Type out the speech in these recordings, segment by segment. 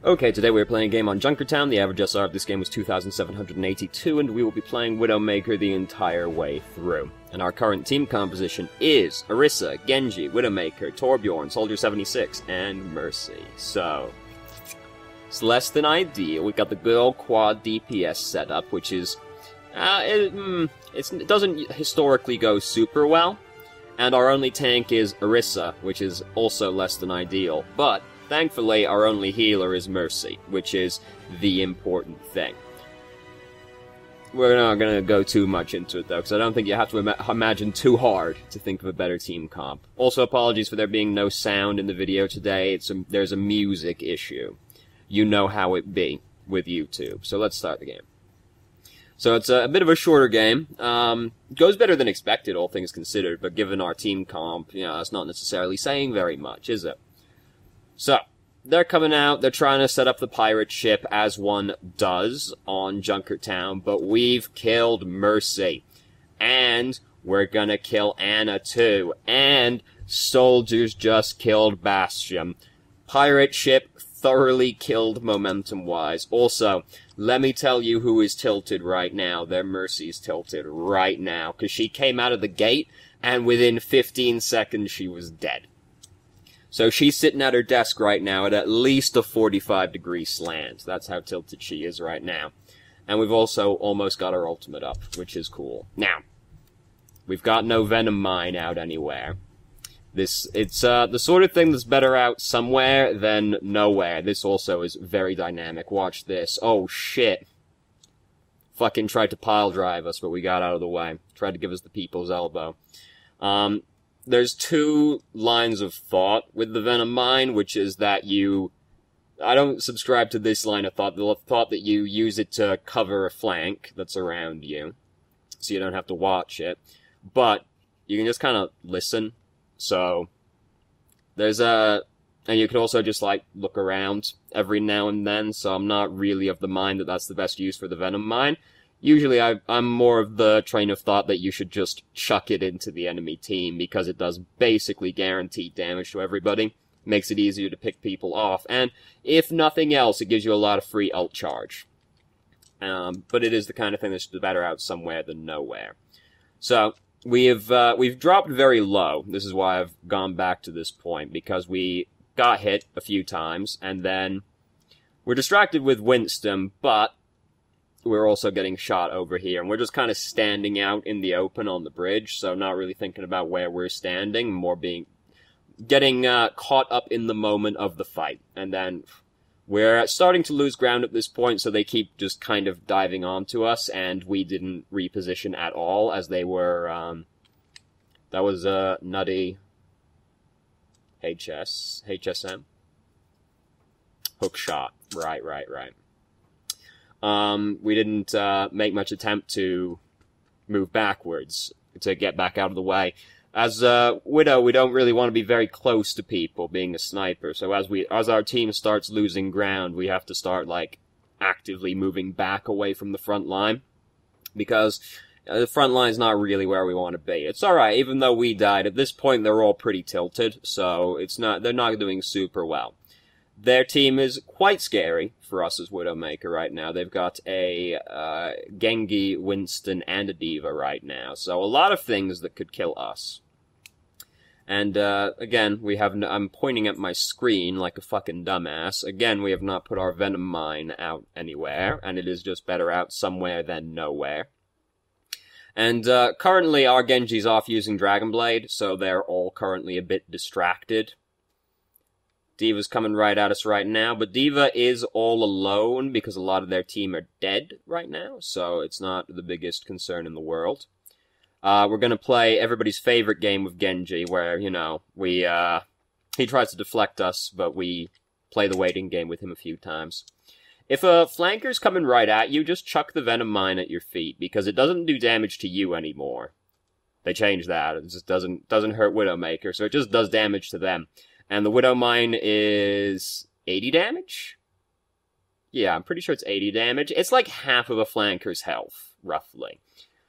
Okay, today we're playing a game on Junkertown. The average SR of this game was 2,782, and we will be playing Widowmaker the entire way through. And our current team composition is Orisa, Genji, Widowmaker, Torbjorn, Soldier 76, and Mercy. So, it's less than ideal. We got the good old quad DPS setup, which is, it doesn't historically go super well. And our only tank is Orisa, which is also less than ideal. But thankfully, our only healer is Mercy, which is the important thing. We're not going to go too much into it, though, because I don't think you have to imagine too hard to think of a better team comp. Also, apologies for there being no sound in the video today. There's a music issue. You know how it be with YouTube. So let's start the game. So it's a bit of a shorter game. Goes better than expected, all things considered, but given our team comp, you know, it's not necessarily saying very much, is it? So, they're coming out, they're trying to set up the pirate ship as one does on Junkertown, but we've killed Mercy. And we're gonna kill Anna too. And soldiers just killed Bastion. Pirate ship thoroughly killed momentum-wise. Also, let me tell you who is tilted right now. Their Mercy's tilted right now, because she came out of the gate, and within 15 seconds she was dead. So she's sitting at her desk right now at least a 45-degree slant. That's how tilted she is right now. And we've also almost got our ultimate up, which is cool. Now, we've got no Venom Mine out anywhere. It's the sort of thing that's better out somewhere than nowhere. This also is very dynamic. Watch this. Oh, shit. Fucking tried to pile drive us, but we got out of the way. Tried to give us the people's elbow. There's two lines of thought with the Venom Mine, which is that I don't subscribe to this line of thought, the thought that you use it to cover a flank that's around you, so you don't have to watch it, but you can just kind of listen, so there's and you can also just, like, look around every now and then, so I'm not really of the mind that that's the best use for the Venom Mine. Usually I'm more of the train of thought that you should just chuck it into the enemy team, because it does basically guaranteed damage to everybody, makes it easier to pick people off, and if nothing else, it gives you a lot of free ult charge. But it is the kind of thing that's better out somewhere than nowhere. So, we've dropped very low. This is why I've gone back to this point, because we got hit a few times, and then we're distracted with Winston, but we're also getting shot over here, and we're just kind of standing out in the open on the bridge, so not really thinking about where we're standing, more getting caught up in the moment of the fight. And then we're starting to lose ground at this point, so they keep just kind of diving onto us, and we didn't reposition at all, as they were, that was a nutty HSM? Hook shot. Right. We didn't make much attempt to move backwards, to get back out of the way. As Widow, we don't really want to be very close to people, being a sniper, so as our team starts losing ground, we have to start, like, actively moving back away from the front line, because the front line's not really where we want to be. It's alright, even though we died, at this point they're all pretty tilted, so they're not doing super well. Their team is quite scary for us as Widowmaker right now. They've got a Genji, Winston, and a D.Va right now. So a lot of things that could kill us. And again, I'm pointing at my screen like a fucking dumbass. Again, we have not put our Venom Mine out anywhere, and it is just better out somewhere than nowhere. And currently our Genji's off using Dragon Blade, so they're all currently a bit distracted. D.Va's coming right at us right now, but D.Va is all alone because a lot of their team are dead right now, so it's not the biggest concern in the world. We're gonna play everybody's favorite game with Genji, where, you know, he tries to deflect us, but we play the waiting game with him a few times. If a flanker's coming right at you, just chuck the Venom Mine at your feet, because it doesn't do damage to you anymore. They changed that. It just doesn't hurt Widowmaker, so it just does damage to them. And the Widow Mine is 80 damage? Yeah, I'm pretty sure it's 80 damage. It's like half of a flanker's health, roughly.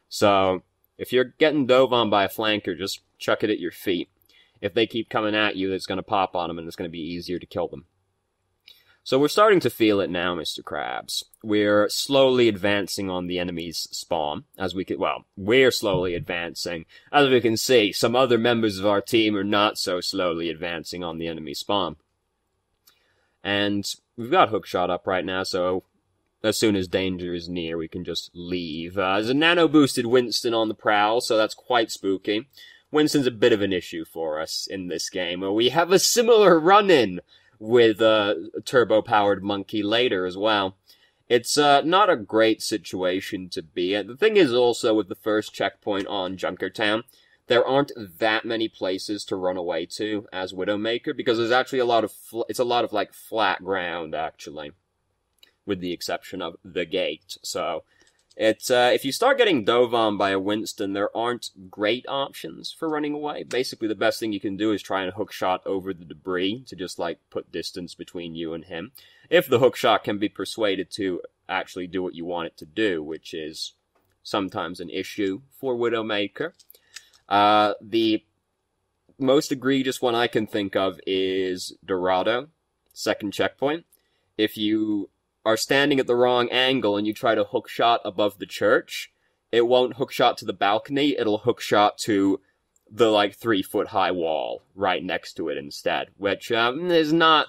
So, if you're getting dove on by a flanker, just chuck it at your feet. If they keep coming at you, it's going to pop on them, and it's going to be easier to kill them. So we're starting to feel it now, Mr. Krabs. We're slowly advancing on the enemy's spawn, we're slowly advancing. As we can see, some other members of our team are not so slowly advancing on the enemy spawn. And we've got hookshot up right now, so as soon as danger is near, we can just leave. There's a nano-boosted Winston on the prowl, so that's quite spooky. Winston's a bit of an issue for us in this game. We have a similar run-in with a turbo-powered monkey later as well. It's not a great situation to be at. The thing is also, with the first checkpoint on Junkertown, there aren't that many places to run away to as Widowmaker, because there's actually a lot of like flat ground, actually, with the exception of the gate. So it's if you start getting dove on by a Winston, there aren't great options for running away. Basically, the best thing you can do is try and hookshot over the debris to just like put distance between you and him. If the hookshot can be persuaded to actually do what you want it to do, which is sometimes an issue for Widowmaker. The most egregious one I can think of is Dorado, second checkpoint. If you are standing at the wrong angle and you try to hookshot above the church, it won't hookshot to the balcony, it'll hookshot to the, like, 3-foot-high wall right next to it instead, which, is not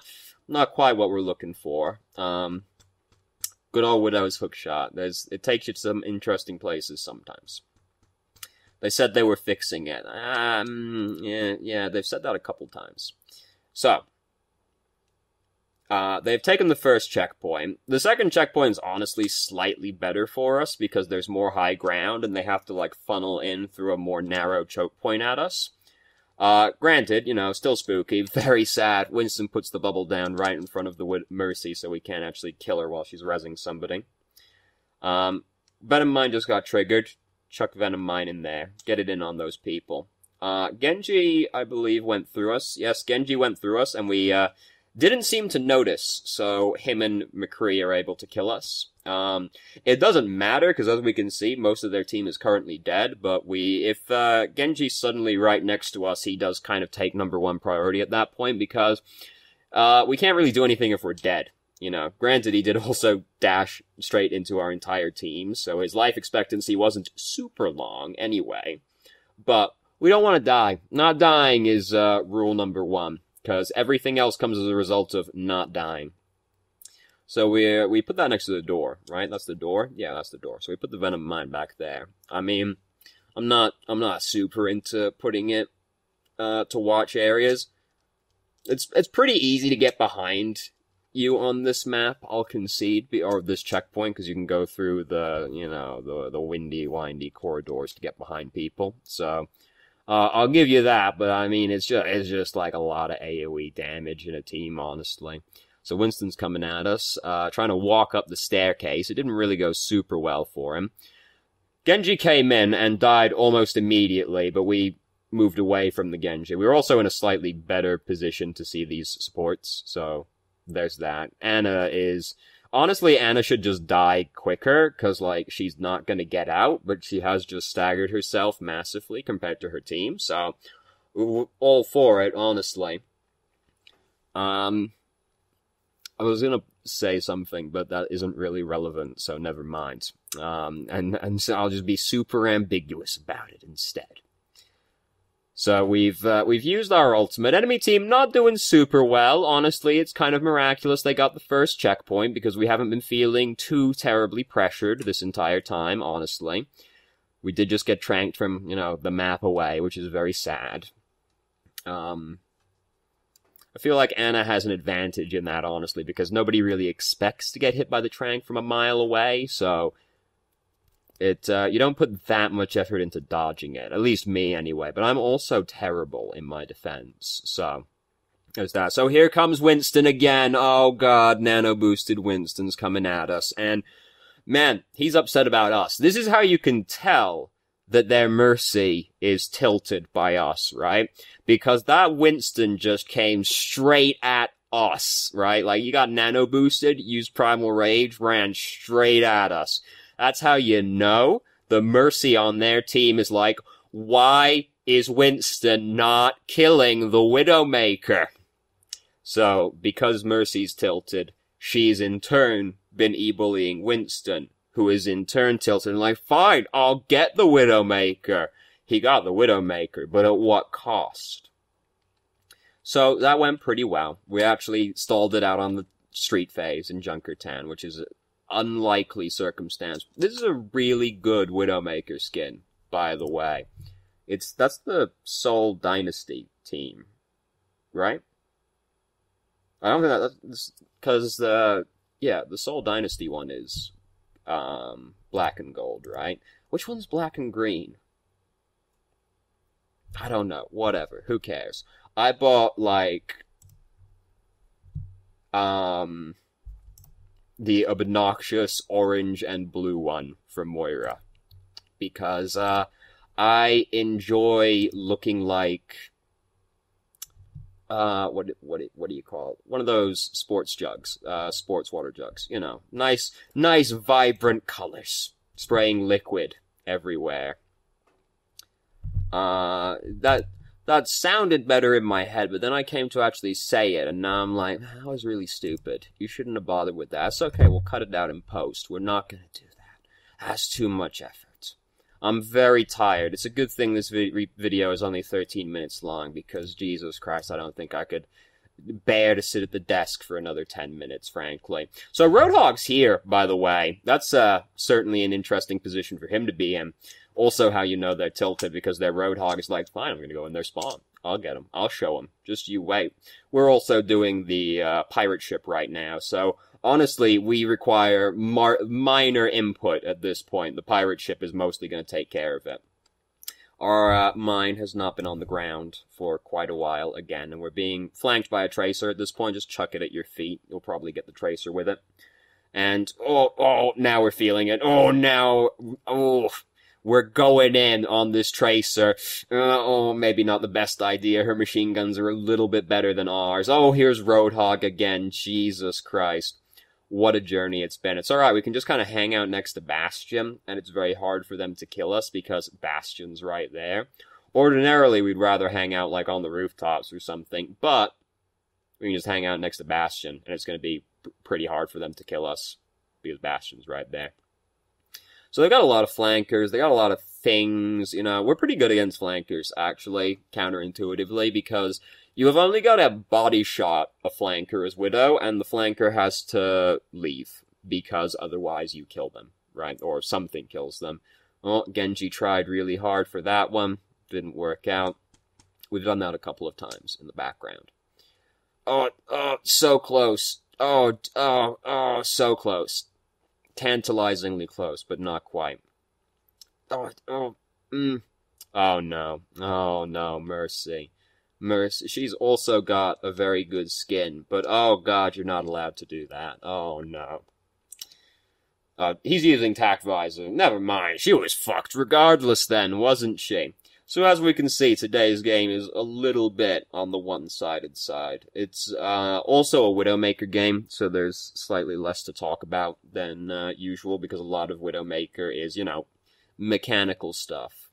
quite what we're looking for. Good old Widow's hookshot. It takes you to some interesting places sometimes. They said they were fixing it. Yeah, they've said that a couple times. So, they've taken the first checkpoint. The second checkpoint is honestly slightly better for us because there's more high ground and they have to, like, funnel in through a more narrow choke point at us. Granted, still spooky, very sad. Winston puts the bubble down right in front of the Mercy so we can't actually kill her while she's rezzing somebody. Venom Mine just got triggered. Chuck Venom Mine in there. Get it in on those people. Genji, I believe, went through us. Yes, Genji went through us, and we, didn't seem to notice, so him and McCree are able to kill us. It doesn't matter, because as we can see, most of their team is currently dead, but if Genji's suddenly right next to us, he does kind of take #1 priority at that point, because, we can't really do anything if we're dead. Granted, he did also dash straight into our entire team, so his life expectancy wasn't super long anyway. But we don't want to die. Not dying is rule #1, because everything else comes as a result of not dying. So we put that next to the door, right? That's the door? Yeah, that's the door. So we put the Venom Mine back there. I mean, I'm not super into putting it to watch areas. It's pretty easy to get behind you on this map, I'll concede, or this checkpoint, because you can go through the windy, windy corridors to get behind people. So, I'll give you that, but I mean, it's just like a lot of AoE damage in a team, honestly. So Winston's coming at us, trying to walk up the staircase. It didn't really go super well for him. Genji came in and died almost immediately, but we moved away from the Genji. We were also in a slightly better position to see these supports, so there's that. Honestly, Anna should just die quicker, because, like, she's not gonna get out, but she has just staggered herself massively compared to her team, so all for it, honestly. I was gonna say something, but that isn't really relevant, so never mind. And so I'll just be super ambiguous about it instead. So we've used our ultimate. Enemy team not doing super well. Honestly, it's kind of miraculous they got the first checkpoint because we haven't been feeling too terribly pressured this entire time, honestly. We did just get tranked from, the map away, which is very sad. I feel like Anna has an advantage in that, honestly, because nobody really expects to get hit by the trank from a mile away, so you don't put that much effort into dodging it. At least me, anyway. But I'm also terrible in my defense. So, there's that. So here comes Winston again. Oh god, nano-boosted Winston's coming at us. And, man, he's upset about us. This is how you can tell that their Mercy is tilted by us, right? Because that Winston just came straight at us, right? Like, you got nano-boosted, used Primal Rage, ran straight at us. That's how you know the Mercy on their team is like, why is Winston not killing the Widowmaker? So, because Mercy's tilted, she's in turn been e-bullying Winston, who is in turn tilted and like, fine, I'll get the Widowmaker. He got the Widowmaker, but at what cost? So that went pretty well. We actually stalled it out on the street phase in Junkertown, which is an unlikely circumstance. This is a really good Widowmaker skin, by the way. That's the Soul Dynasty team, right? I don't think that's because the Soul Dynasty one is black and gold, right? Which one's black and green? I don't know. Whatever. Who cares? I bought like the obnoxious orange and blue one from Moira because I enjoy looking like what do you call it? One of those sports jugs, sports water jugs. You know, nice vibrant colors, spraying liquid everywhere. That sounded better in my head, but then I came to actually say it, and now I'm like, that was really stupid. You shouldn't have bothered with that. It's okay, we'll cut it out in post. We're not gonna do that. That's too much effort. I'm very tired. It's a good thing this video is only 13 minutes long, because Jesus Christ, I don't think I could bear to sit at the desk for another 10 minutes, frankly. So Roadhog's here, by the way. That's certainly an interesting position for him to be in. Also, how you know they're tilted, because their Roadhog is like, fine, I'm going to go in their spawn. I'll get them. I'll show them. Just you wait. We're also doing the pirate ship right now, so honestly, we require minor input at this point. The pirate ship is mostly going to take care of it. Our mine has not been on the ground for quite a while again, and we're being flanked by a tracer at this point. Just chuck it at your feet. You'll probably get the tracer with it. And, now we're feeling it. We're going in on this tracer. Maybe not the best idea. Her machine guns are a little bit better than ours. Oh, here's Roadhog again. Jesus Christ. What a journey it's been. It's alright, we can just kind of hang out next to Bastion, and it's very hard for them to kill us because Bastion's right there. Ordinarily, we'd rather hang out, like, on the rooftops or something, but we can just hang out next to Bastion, and it's going to be pretty hard for them to kill us because Bastion's right there. So they got a lot of flankers, they got a lot of things, you know. We're pretty good against flankers, actually, counterintuitively, because you have only got to body shot a flanker as Widow, and the flanker has to leave, because otherwise you kill them, right? Or something kills them. Well, Genji tried really hard for that one, didn't work out. We've done that a couple of times in the background. Oh, so close. So close. Tantalizingly close, but not quite. Oh no, Mercy. Mercy, she's also got a very good skin, but oh god, you're not allowed to do that. Oh no. He's using tac visor. Never mind, she was fucked regardless then, wasn't she? So as we can see, today's game is a little bit on the one-sided side. It's also a Widowmaker game, so there's slightly less to talk about than usual, because a lot of Widowmaker is, you know, mechanical stuff.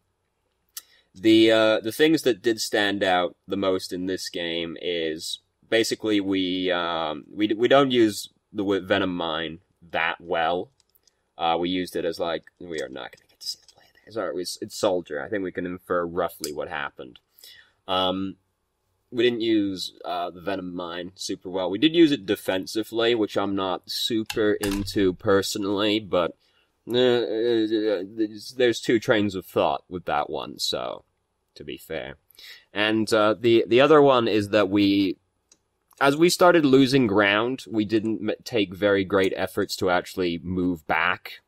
The things that did stand out the most in this game is basically we don't use the Venom Mine that well. We used it as like, we are not going to get to see the play there. Sorry, it's Soldier. I think we can infer roughly what happened. We didn't use the Venom Mine super well. We did use it defensively, which I'm not super into personally, but there's two trains of thought with that one, so, to be fair. And the other one is that as we started losing ground, we didn't take very great efforts to actually move back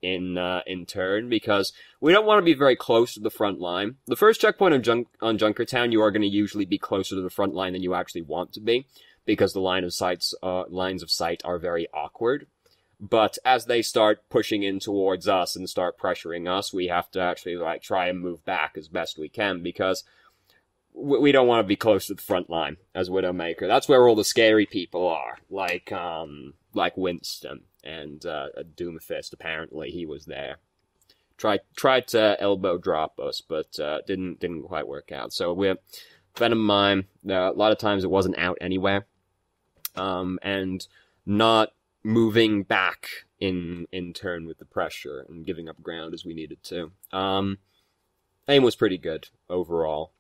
in turn, because we don't want to be very close to the front line. The first checkpoint on Junkertown, you are going to usually be closer to the front line than you actually want to be, because the lines of sight are very awkward. But as they start pushing in towards us and start pressuring us, we have to actually like try and move back as best we can, because we don't want to be close to the front line as Widowmaker. That's where all the scary people are, like Winston and Doomfist. Apparently, he was there. Tried to elbow drop us, but didn't quite work out. So we're Venom Mine. A lot of times it wasn't out anywhere, and not moving back in turn with the pressure and giving up ground as we needed to. Aim was pretty good overall.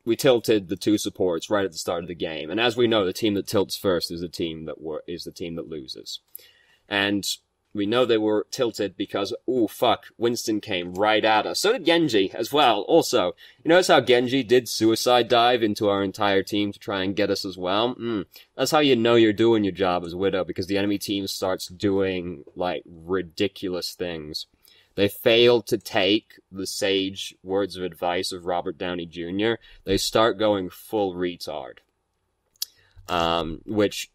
We tilted the two supports right at the start of the game, and as we know, the team that tilts first is the team that loses. And we know they were tilted because, Winston came right at us. So did Genji as well. Also, you notice how Genji did suicide dive into our entire team to try and get us as well? That's how you know you're doing your job as Widow, because the enemy team starts doing, ridiculous things. They failed to take the sage words of advice of Robert Downey Jr. They start going full retard. Which,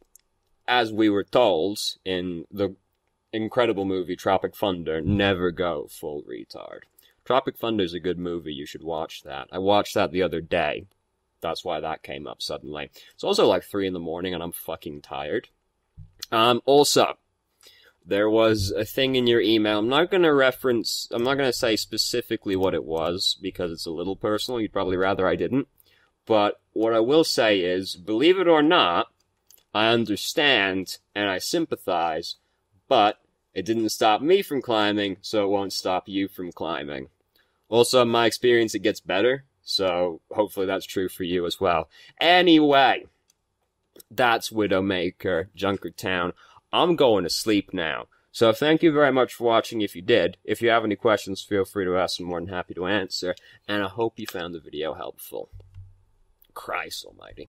as we were told in the incredible movie Tropic Thunder, never go full retard. Tropic Thunder is a good movie. You should watch that. I watched that the other day. That's why that came up suddenly. It's also 3 in the morning and I'm fucking tired. Also, there was a thing in your email. I'm not going to say specifically what it was because it's a little personal. You'd probably rather I didn't. But what I will say is, believe it or not, I understand and I sympathize, but it didn't stop me from climbing, so it won't stop you from climbing. Also, in my experience, it gets better, so hopefully that's true for you as well. Anyway, that's Widowmaker, Junkertown. I'm going to sleep now. So thank you very much for watching if you did. If you have any questions, feel free to ask. I'm more than happy to answer. And I hope you found the video helpful. Christ almighty.